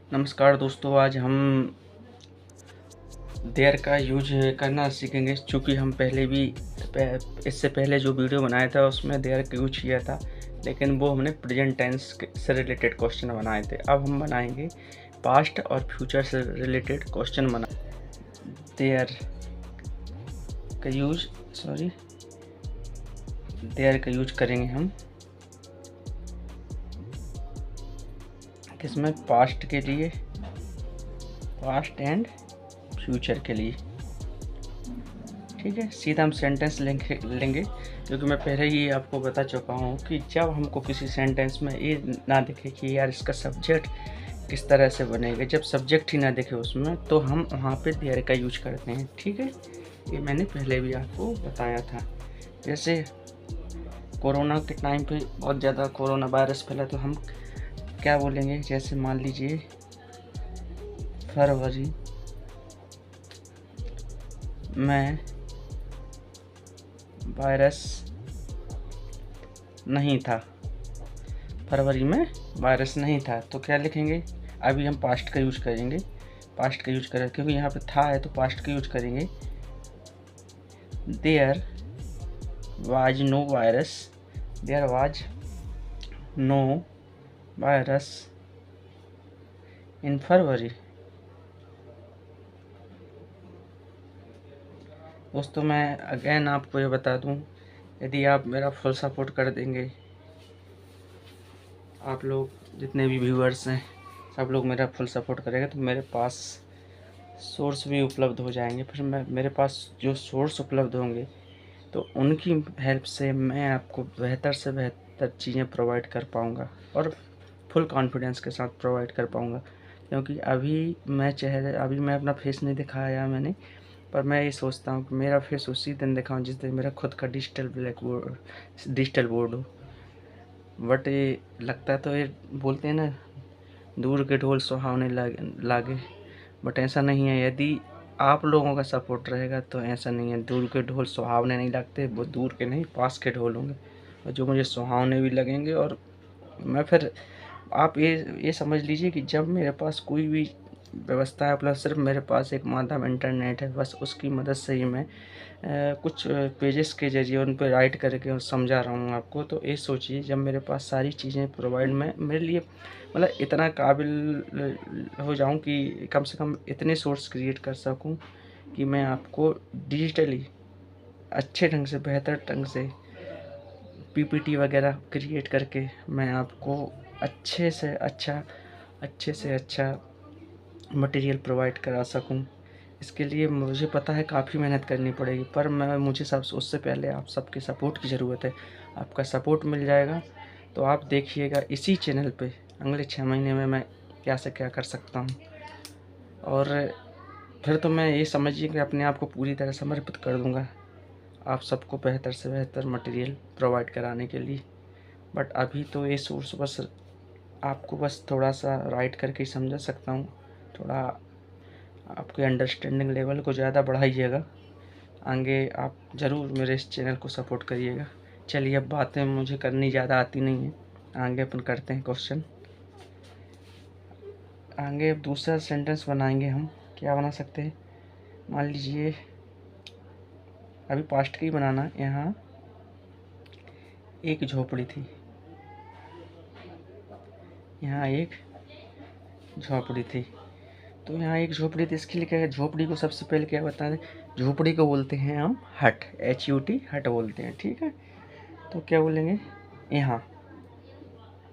नमस्कार दोस्तों, आज हम देयर का यूज करना सीखेंगे। चूँकि हम पहले भी इससे पहले जो वीडियो बनाया था उसमें देयर का यूज किया था, लेकिन वो हमने प्रेजेंट टेंस से रिलेटेड क्वेश्चन बनाए थे। अब हम बनाएंगे पास्ट और फ्यूचर से रिलेटेड क्वेश्चन देयर का यूज देयर का यूज करेंगे हम किसमें, पास्ट के लिए, पास्ट एंड फ्यूचर के लिए। ठीक है, सीधा हम सेंटेंस लेंगे क्योंकि मैं पहले ही आपको बता चुका हूँ कि जब हमको किसी सेंटेंस में ये ना दिखे कि यार इसका सब्जेक्ट किस तरह से बनेगा, जब सब्जेक्ट ही ना दिखे उसमें, तो हम वहाँ पे देयर का यूज करते हैं। ठीक है, ये मैंने पहले भी आपको बताया था। जैसे कोरोना के टाइम पे बहुत ज़्यादा कोरोना वायरस फैला, तो हम क्या बोलेंगे, जैसे मान लीजिए फरवरी में वायरस नहीं था, फरवरी में वायरस नहीं था, तो क्या लिखेंगे। अभी हम पास्ट का यूज करेंगे, पास्ट का यूज करें क्योंकि यहाँ पे था है तो पास्ट का यूज करेंगे। There was no virus, there was no virus in February. दोस्तों, मैं अगेन आपको ये बता दूं, यदि आप मेरा फुल सपोर्ट कर देंगे, आप लोग जितने भी व्यूअर्स हैं सब लोग मेरा फुल सपोर्ट करेंगे, तो मेरे पास सोर्स भी उपलब्ध हो जाएंगे। फिर मेरे पास जो सोर्स उपलब्ध होंगे तो उनकी हेल्प से मैं आपको बेहतर से बेहतर चीज़ें प्रोवाइड कर पाऊँगा और फुल कॉन्फिडेंस के साथ प्रोवाइड कर पाऊँगा। क्योंकि अभी मैं अपना फेस नहीं दिखाया मैंने, पर मैं ये सोचता हूँ कि मेरा फेस उसी दिन दिखाऊँ जिस दिन मेरा खुद का डिजिटल बोर्ड हो। बट ये लगता है, तो ये बोलते हैं ना, दूर के ढोल सुहावने लागे, बट ऐसा नहीं है। यदि आप लोगों का सपोर्ट रहेगा तो ऐसा नहीं है, दूर के ढोल सुहावने नहीं लगते, वो दूर के नहीं पास के ढोल होंगे और जो मुझे सुहावने भी लगेंगे। और मैं फिर आप ये समझ लीजिए कि जब मेरे पास कोई भी व्यवस्था है, प्लस सिर्फ मेरे पास एक माध्यम इंटरनेट है, बस उसकी मदद से ही मैं कुछ पेजेस के ज़रिए उन पर राइट करके और समझा रहा हूँ आपको। तो ये सोचिए, जब मेरे पास सारी चीज़ें प्रोवाइड, मैं मेरे लिए मतलब इतना काबिल हो जाऊँ कि कम से कम इतने सोर्स क्रिएट कर सकूँ कि मैं आपको डिजिटली अच्छे ढंग से, बेहतर ढंग से पीपीटी वगैरह क्रिएट करके मैं आपको अच्छे से अच्छा मटेरियल प्रोवाइड करा सकूं। इसके लिए मुझे पता है काफ़ी मेहनत करनी पड़ेगी, पर मुझे सब उससे पहले आप सबके सपोर्ट की ज़रूरत है। आपका सपोर्ट मिल जाएगा तो आप देखिएगा इसी चैनल पे अगले 6 महीने में मैं क्या से क्या कर सकता हूँ। और फिर तो मैं ये समझिए कि अपने आप को पूरी तरह समर्पित कर दूँगा आप सबको बेहतर से बेहतर मटेरियल प्रोवाइड कराने के लिए। बट अभी तो ये सोर्स बस आपको बस थोड़ा सा राइट करके ही समझा सकता हूँ। थोड़ा आपके अंडरस्टैंडिंग लेवल को ज़्यादा बढ़ाइएगा, आगे आप ज़रूर मेरे इस चैनल को सपोर्ट करिएगा। चलिए, अब बातें मुझे करनी ज़्यादा आती नहीं है, आगे अपन करते हैं क्वेश्चन। आगे अब दूसरा सेंटेंस बनाएंगे हम। क्या बना सकते हैं, मान लीजिए अभी पास्ट का ही बनाना। यहाँ एक झोपड़ी थी, यहाँ एक झोपड़ी थी, तो यहाँ एक झोपड़ी थी। इसके लिए क्या है, झोपड़ी को सबसे पहले क्या बता दें, झोपड़ी को बोलते हैं हम हट, HUT, हट बोलते हैं। ठीक है, तो क्या बोलेंगे, यहाँ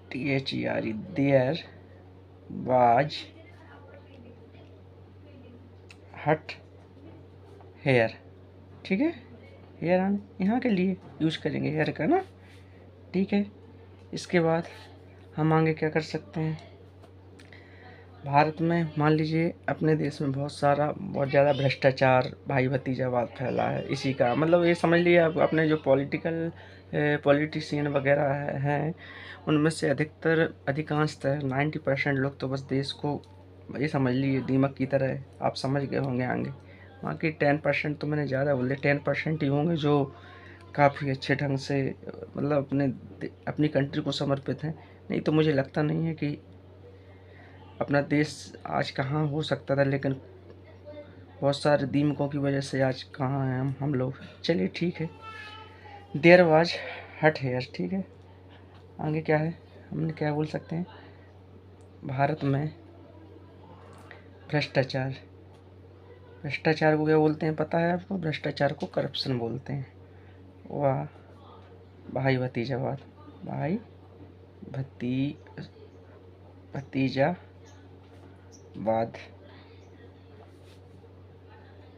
THERE, देयर वाज हट हेयर। ठीक है, हेयर हम यहाँ के लिए यूज करेंगे, हेयर का ना। ठीक है, इसके बाद हम आगे क्या कर सकते हैं, भारत में मान लीजिए अपने देश में बहुत ज़्यादा भ्रष्टाचार, भाई भतीजावाद फैला है। इसी का मतलब ये समझ लिए आप, अपने जो पॉलिटिशियन वगैरह हैं उनमें से अधिकांशतः 90% लोग तो बस देश को ये समझ लिए दीमक की तरह है। आप समझ गए होंगे आगे। बाकी 10% तो मैंने ज़्यादा बोले, 10% ही होंगे जो काफ़ी अच्छे ढंग से मतलब अपनी कंट्री को समर्पित हैं। नहीं तो मुझे लगता नहीं है कि अपना देश आज कहाँ हो सकता था, लेकिन बहुत सारे दीमकों की वजह से आज कहाँ हैं हम लोग। चलिए ठीक है, देयर वाज हट हेयर। ठीक है, आगे क्या है, हमने क्या बोल सकते हैं, भारत में भ्रष्टाचार। भ्रष्टाचार को क्या बोलते हैं पता है आपको? भ्रष्टाचार को करप्शन बोलते हैं। वाह, भाई भतीजावाद, भाई भतीजावाद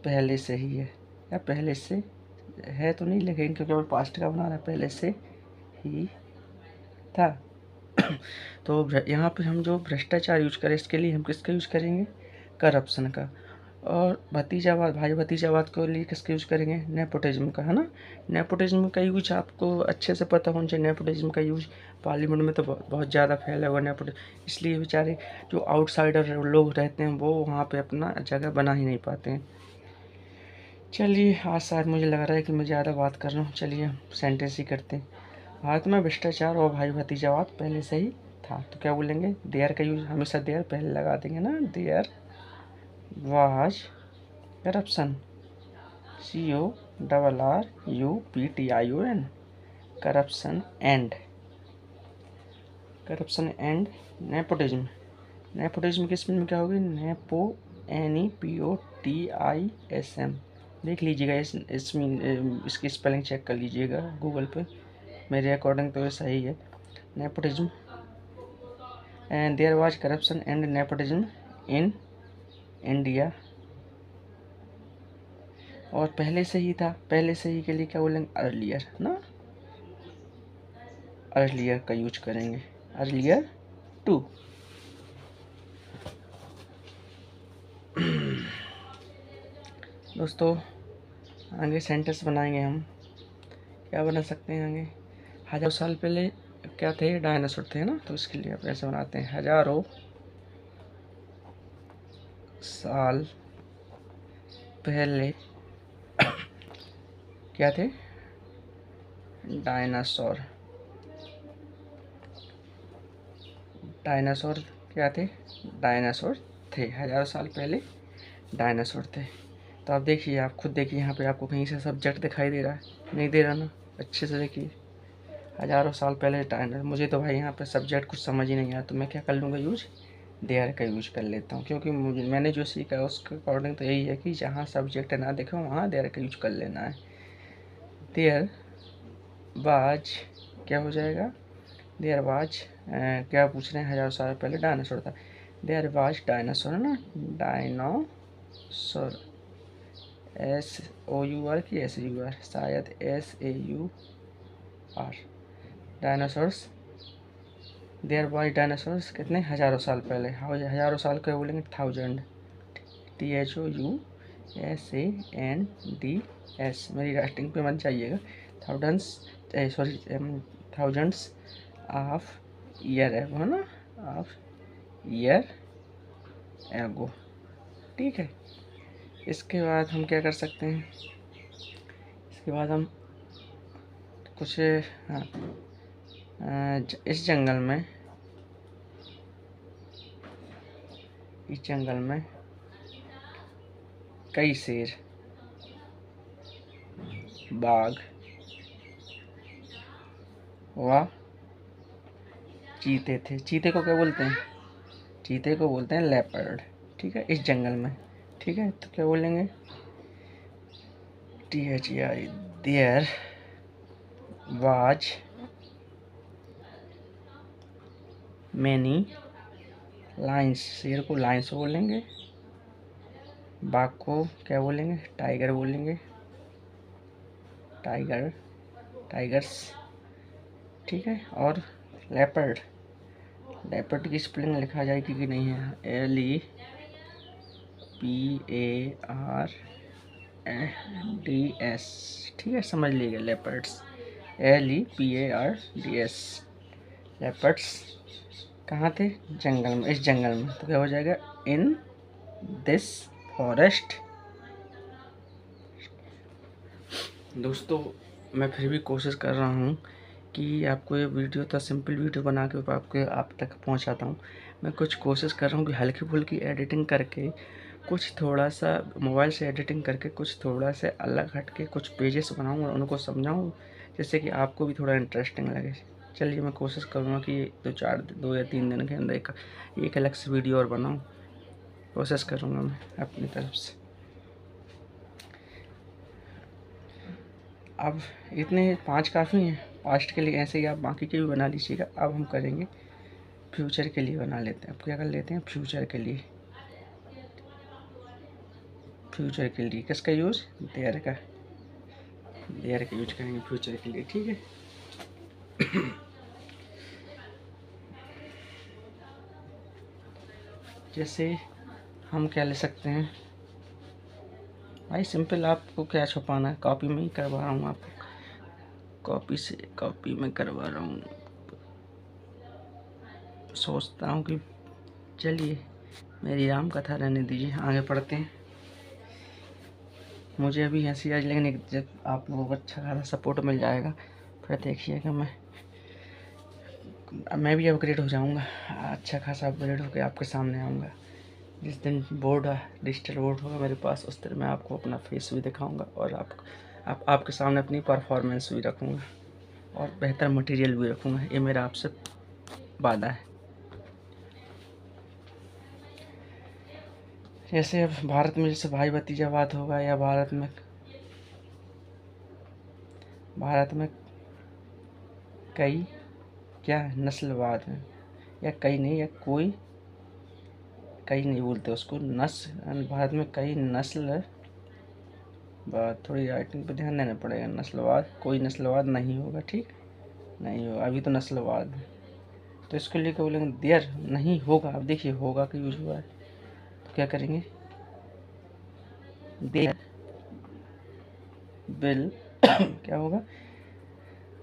पहले से ही है, या पहले से है तो नहीं लिखेंगे क्योंकि वो पास्ट का बना रहा है, पहले से ही था। तो यहाँ पे हम जो भ्रष्टाचार यूज करें, इसके लिए हम किसका यूज करेंगे? करप्शन का। और भतीजावाद, भाई भतीजावाद के लिए किसका यूज करेंगे? नेपोटिज्म का, है ना। नेपोटिज्म का यूज आपको अच्छे से पता होना चाहिए। नेपोटिज्म का यूज पार्लियामेंट में तो बहुत ज़्यादा फैला हुआ नेपोटिज्म, इसलिए बेचारे जो आउटसाइडर लोग रहते हैं वो वहाँ पे अपना जगह बना ही नहीं पाते हैं। चलिए, आज शायद मुझे लग रहा है कि मैं ज़्यादा बात कर रहा हूँ, चलिए सेंटेंस ही करते हैं। भारत में भ्रष्टाचार और भाई भतीजावाद पहले से ही था, तो क्या बोलेंगे? देयर का यूज हमेशा देयर पहले लगा देंगे ना। There was corruption, CORRUPTION, corruption and nepotism. Nepotism के स्पेलिंग में क्या होगी? Nepo, NEPOTISM। देख लीजिएगा, इसकी स्पेलिंग चेक कर लीजिएगा गूगल पे, मेरे अकॉर्डिंग तो ये सही है। Nepotism and there was corruption and nepotism in India. और पहले से ही था, पहले से ही के लिए क्या बोलेंगे? अर्लियर ना, अर्लियर का यूज करेंगे, अर्लियर टू। दोस्तों, आगे सेंटेंस बनाएंगे हम, क्या बना सकते हैं आगे? हज़ारों साल पहले क्या थे? डायनासोर थे ना, तो इसके लिए आप ऐसे बनाते हैं, हज़ारों साल पहले क्या थे? डायनासोर। डायनासोर क्या थे? डायनासोर थे, हज़ारों साल पहले डायनासोर थे। तो आप देखिए, आप खुद देखिए, यहाँ पे आपको कहीं से सब्जेक्ट दिखाई दे रहा है? नहीं दे रहा ना, अच्छे से देखिए। हज़ारों साल पहले डायनासोर, मुझे तो भाई यहाँ पे सब्जेक्ट कुछ समझ ही नहीं आया, तो मैं क्या कर लूँगा यूज? देयर का यूज कर लेता हूँ, क्योंकि मैंने जो सीखा है उसके अकॉर्डिंग तो यही है कि जहाँ सब्जेक्ट ना देखे वहाँ देयर का यूज कर लेना है। देयर बाज क्या हो जाएगा? देयर बाज क्या पूछ रहे हैं? हज़ारों साल पहले डायनासोर था। देयर बाज डायनासोर है ना, डायनासोर, SOUR की SUR, शायद SAUR, डायनासोर्स। देयर बाज डायनासोर्स कितने? हज़ारों साल पहले। हज़ारों साल क्या बोलेंगे? Thousand, THOUSANDS। मेरी राइटिंग पे मत जाइएगा। थाउजेंड्स ऑफ ईयर एगो, है ना, ऑफ ईयर एगो। ठीक है, इसके बाद हम क्या कर सकते हैं? इसके बाद हम कुछ, हाँ, इस जंगल में कई शेर, बाघ व चीते थे। चीते को क्या बोलते हैं? चीते को बोलते हैं लेपर्ड। ठीक है, इस जंगल में। ठीक है, तो क्या बोलेंगे? THEI, there was many lines. शेर को लाइन्स बोलेंगे, बाघ को क्या बोलेंगे? टाइगर बोलेंगे, टाइगर्स। ठीक है, और लेपर्ड, लेपर्ड की स्पेलिंग लिखा जाएगी कि नहीं है? LEPARDS। ठीक है, समझ लीजिए, लेपर्ड्स, LEPARDS। लेपर्ड्स कहाँ थे? जंगल में, इस जंगल में। तो क्या हो जाएगा? In this forest. दोस्तों, मैं फिर भी कोशिश कर रहा हूँ कि आपको ये वीडियो था, सिंपल वीडियो बना के आप तक पहुँचाता हूँ। मैं कुछ कोशिश कर रहा हूँ कि हल्की फुल्की एडिटिंग करके कुछ थोड़ा सा मोबाइल से एडिटिंग करके कुछ थोड़ा सा अलग हट के कुछ पेजेस बनाऊँ और उनको समझाऊँ, जिससे कि आपको भी थोड़ा इंटरेस्टिंग लगे। चलिए मैं कोशिश करूँगा कि 2 या 3 दिन के अंदर एक अलग से वीडियो और बनाऊँ, कोशिश करूँगा मैं अपनी तरफ से। अब इतने 5 काफ़ी हैं पास्ट के लिए, ऐसे ही आप बाकी के भी बना लीजिएगा। अब हम करेंगे फ्यूचर के लिए, बना लेते हैं। अब क्या कर लेते हैं, फ्यूचर के लिए। फ्यूचर के लिए किसका यूज़, देयर का यूज करेंगे फ्यूचर के लिए, ठीक है। जैसे हम क्या ले सकते हैं भाई, सिंपल, आपको क्या छुपाना है, कॉपी में ही करवा रहा हूँ आपको, कॉपी में करवा रहा हूँ। सोचता हूँ कि चलिए मेरी राम कथा रहने दीजिए, आगे पढ़ते हैं। मुझे अभी हंसी आज, लेकिन जब आप लोगों को अच्छा खासा सपोर्ट मिल जाएगा फिर देखिएगा मैं भी अपग्रेड हो जाऊँगा, अच्छा खासा अपग्रेड होकर आपके सामने आऊँगा। जिस दिन डिजिटल बोर्ड होगा मेरे पास, उस दिन मैं आपको अपना फेस भी दिखाऊंगा और आपके सामने अपनी परफॉर्मेंस भी रखूँगा और बेहतर मटेरियल भी रखूँगा। ये मेरा आपसे वादा है। जैसे अब भारत में जैसे भाई भतीजावाद होगा, या भारत में कई क्या नस्लवाद है, या कई नहीं, या कई नहीं बोलते उसको, भारत में कई नस्ल बात, थोड़ी राइटिंग पे ध्यान देना पड़ेगा। नस्लवाद, कोई नस्लवाद नहीं होगा, ठीक नहीं होगा, अभी तो नस्लवाद है। तो इसके लिए क्या बोलेंगे, देयर नहीं होगा। अब देखिए होगा का यूज हुआ है, तो क्या करेंगे, देयर विल क्या होगा,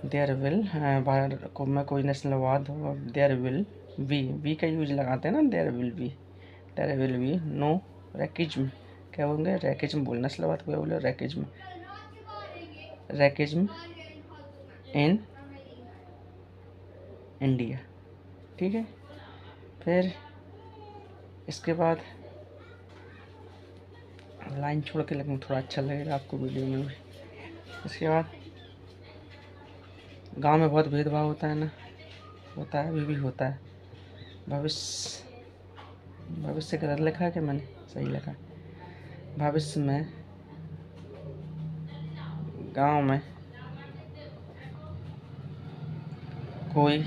देयर विल, भारत को में कोई नस्लवाद होगा, देयर विल वी का यूज लगाते हैं ना, देयर विल बी नो रैकिज्म, क्या बोलेंगे, रैकिज्म बोल, नस्लवाद को क्या बोले, रैकिज्म इन इंडिया, ठीक है। फिर इसके बाद लाइन छोड़ के लगूँ, थोड़ा अच्छा लगेगा आपको वीडियो में भी। इसके बाद गांव में बहुत भेदभाव होता है ना, होता है, अभी भी होता है। भविष्य गलत लिखा है कि मैंने सही लिखा, भविष्य में गांव में कोई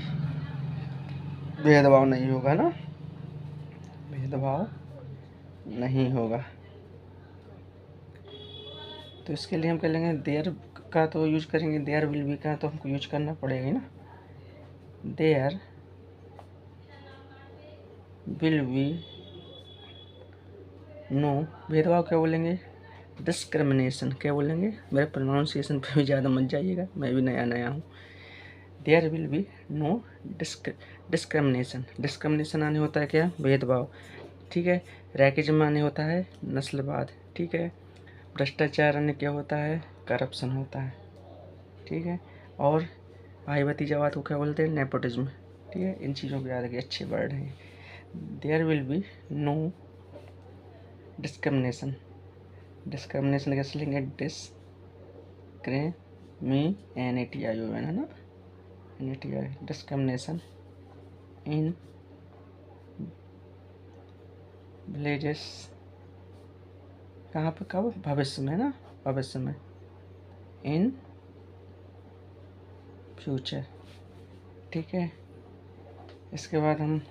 भेदभाव नहीं होगा ना, भेदभाव नहीं होगा। तो इसके लिए हम कह लेंगे देयर का तो यूज करेंगे, देयर विल बी का तो हमको यूज करना पड़ेगा ना, देयर विल बी नो, भेदभाव क्या बोलेंगे, डिस्क्रिमिनेशन, क्या बोलेंगे, मेरे प्रोनाउंसिएशन पे भी ज़्यादा मत जाइएगा, मैं भी नया हूँ। There will be no discrimination आने होता है क्या, भेदभाव, ठीक है। रैकिज्म माने होता है नस्लवाद, ठीक है। भ्रष्टाचार अन्य क्या होता है, करप्शन होता है, ठीक है। और भाई भतीजावाद को क्या बोलते हैं, नेपोटिज्म, ठीक है। इन चीज़ों को याद रखिए, अच्छे वर्ड हैं। There will be no discrimination कैसे लेंगे, है ना, डिस्क्रिमिनेशन इन विलेजेस, कहाँ पे, कब, भविष्य में ना, भविष्य में, इन फ्यूचर, ठीक है। इसके बाद हम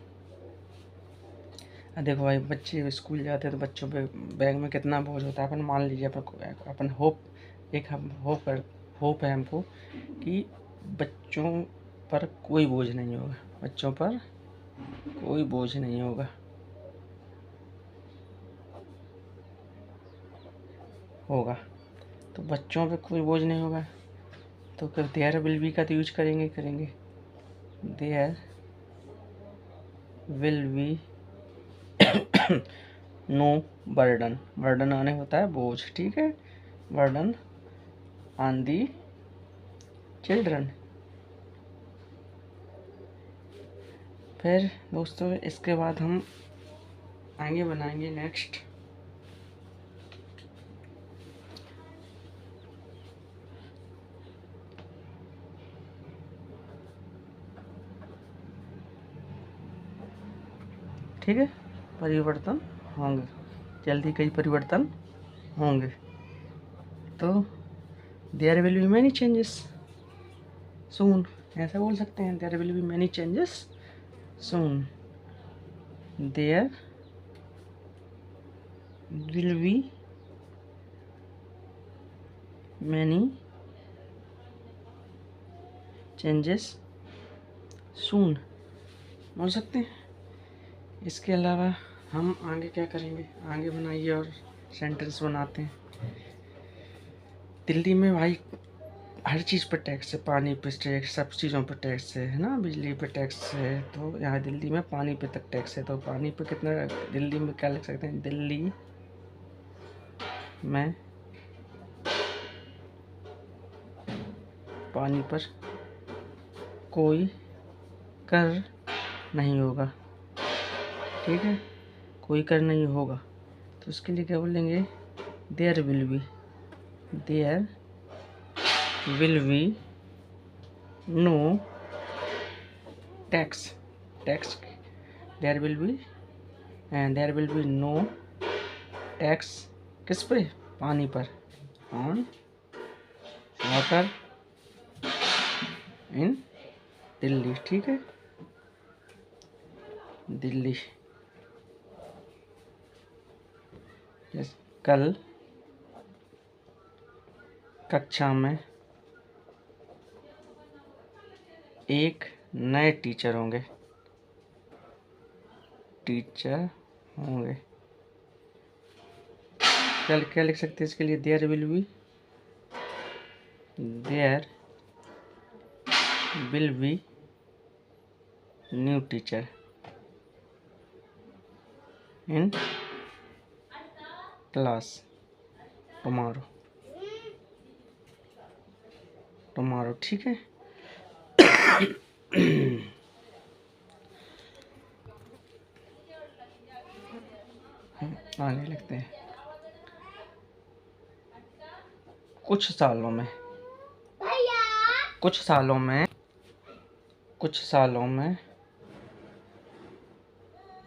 देखो भाई, बच्चे स्कूल जाते हैं तो बच्चों पे बैग में कितना बोझ होता है। अपन मान लीजिए अपन होप है हमको कि बच्चों पर कोई बोझ नहीं होगा, बच्चों पर कोई बोझ नहीं होगा। तो बच्चों पे कोई बोझ नहीं होगा, तो फिर देयर विल बी का तो यूज करेंगे there will be no burden आने होता है बोझ, ठीक है, बर्डन ऑन दी चिल्ड्रन, फिर दोस्तों इसके बाद हम आगे बनाएंगे नेक्स्ट ठीक है। परिवर्तन होंगे, जल्दी कई परिवर्तन होंगे। तो there will be many changes soon, ऐसा बोल सकते हैं, there will be many changes soon, there will be many changes soon बोल सकते हैं। इसके अलावा हम आगे क्या करेंगे, आगे बनाइए और सेंटेंस बनाते हैं। दिल्ली में भाई हर चीज़ पर टैक्स है, पानी पे टैक्स, सब चीज़ों पर टैक्स है ना, बिजली पे टैक्स है। तो यहाँ दिल्ली में पानी पे तक टैक्स है, तो पानी पे कितना, दिल्ली में क्या लिख सकते हैं, दिल्ली में पानी पर कोई कर नहीं होगा, ठीक है, कोई कर नहीं होगा। तो उसके लिए क्या बोलेंगे, there will be no tax, there will be no tax किस पे, पानी पर, ऑन वाटर इन दिल्ली, ठीक है, दिल्ली। यस, कल कक्षा में एक नए टीचर होंगे, क्या लिख सकते हैं इसके लिए, there will be new teacher in class tomorrow, ठीक है। आगे लिखते हैं, कुछ सालों में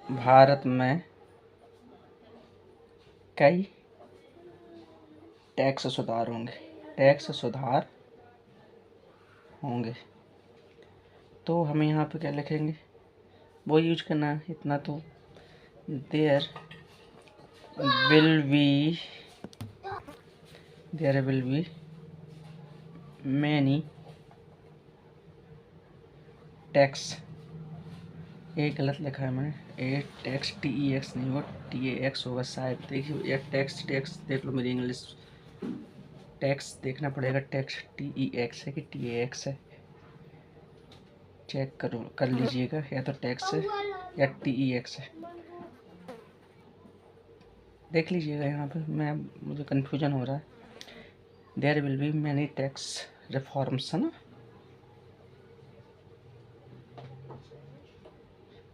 भारत में कई टैक्स सुधार होंगे। तो हमें यहाँ पे क्या लिखेंगे, वो यूज करना है इतना। तो there will be many tax, ये गलत लिखा है मैंने, ए टैक्स TEX नहीं हो, TAX होगा शायद। देखिए टैक्स देख लो, मेरी इंग्लिश टैक्स देखना पड़ेगा, टैक्स TEX है कि TAX है, चेक कर लीजिएगा, या तो टैक्स है या TEX है, देख लीजिएगा। यहाँ पे मुझे कन्फ्यूजन हो रहा है। There will be many tax reforms, है ना,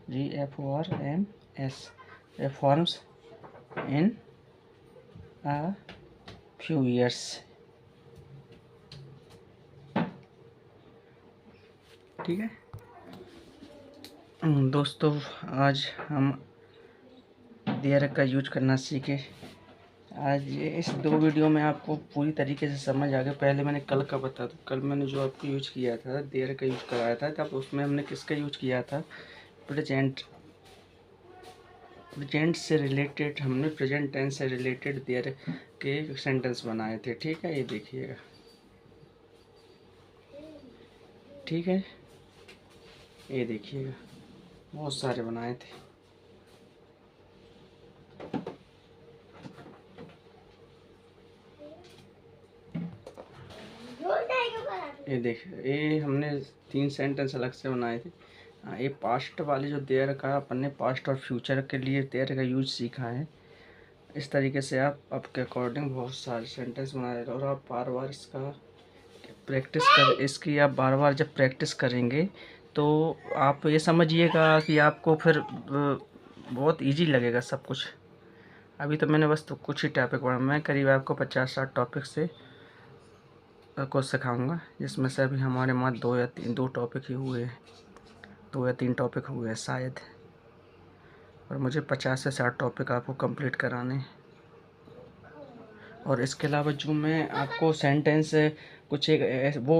REFORMS, reforms in a few years, ठीक है। दोस्तों आज हम देयर का यूज करना सीखे। आज इस 2 वीडियो में आपको पूरी तरीके से समझ आ गया। पहले मैंने कल का बता दूँ, कल मैंने जो आपको यूज किया था, देयर का यूज कराया था, तब उसमें हमने किसका यूज किया था, प्रेजेंट से रिलेटेड, हमने प्रेजेंट टेंस से रिलेटेड देयर के सेंटेंस बनाए थे, ठीक है, ये देखिएगा, ठीक है, ये देखिएगा, बहुत सारे बनाए थे। ये देखिए, ये हमने 3 सेंटेंस अलग से बनाए थे। ये पास्ट वाले जो देयर का, अपन ने पास्ट और फ्यूचर के लिए देयर का यूज सीखा है। इस तरीके से आप आपके अकॉर्डिंग बहुत सारे सेंटेंस बनाए, और आप बार बार इसकी आप बार बार जब प्रैक्टिस करेंगे तो आप ये समझिएगा कि आपको फिर बहुत इजी लगेगा सब कुछ। अभी तो मैंने बस तो कुछ ही टॉपिक पढ़ा, मैं करीब आपको 50-60 टॉपिक से को सिखाऊंगा, जिसमें से अभी हमारे वहाँ 2 टॉपिक ही हुए हैं, 2 या 3 टॉपिक हुए हैं शायद, और मुझे 50 से 60 टॉपिक आपको कंप्लीट कराने हैं। और इसके अलावा जो मैं आपको सेंटेंस कुछ एक वो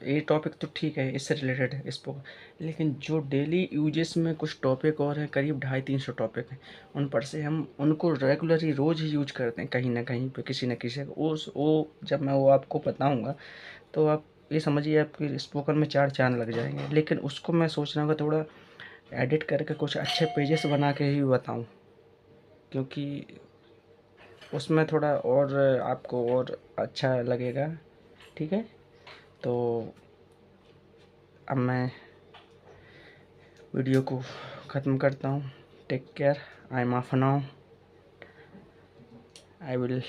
ये टॉपिक तो ठीक है, इससे रिलेटेड है इसको, लेकिन जो डेली यूजेस में कुछ टॉपिक और हैं, करीब 250-300 टॉपिक हैं, उन पर से हम उनको रेगुलरली रोज़ ही यूज करते हैं कहीं ना कहीं पे, किसी न किसी को वो जब मैं वो आपको बताऊँगा तो आप ये समझिए आपके स्पोकन में 4 चाँद लग जाएंगे। लेकिन उसको मैं सोच रहा हूँ कि थोड़ा एडिट करके कुछ अच्छे पेजेस बना के ही बताऊँ, क्योंकि उसमें थोड़ा और आपको और अच्छा लगेगा। ठीक है, तो अब मैं वीडियो को ख़त्म करता हूँ। Take care, I am off now, I will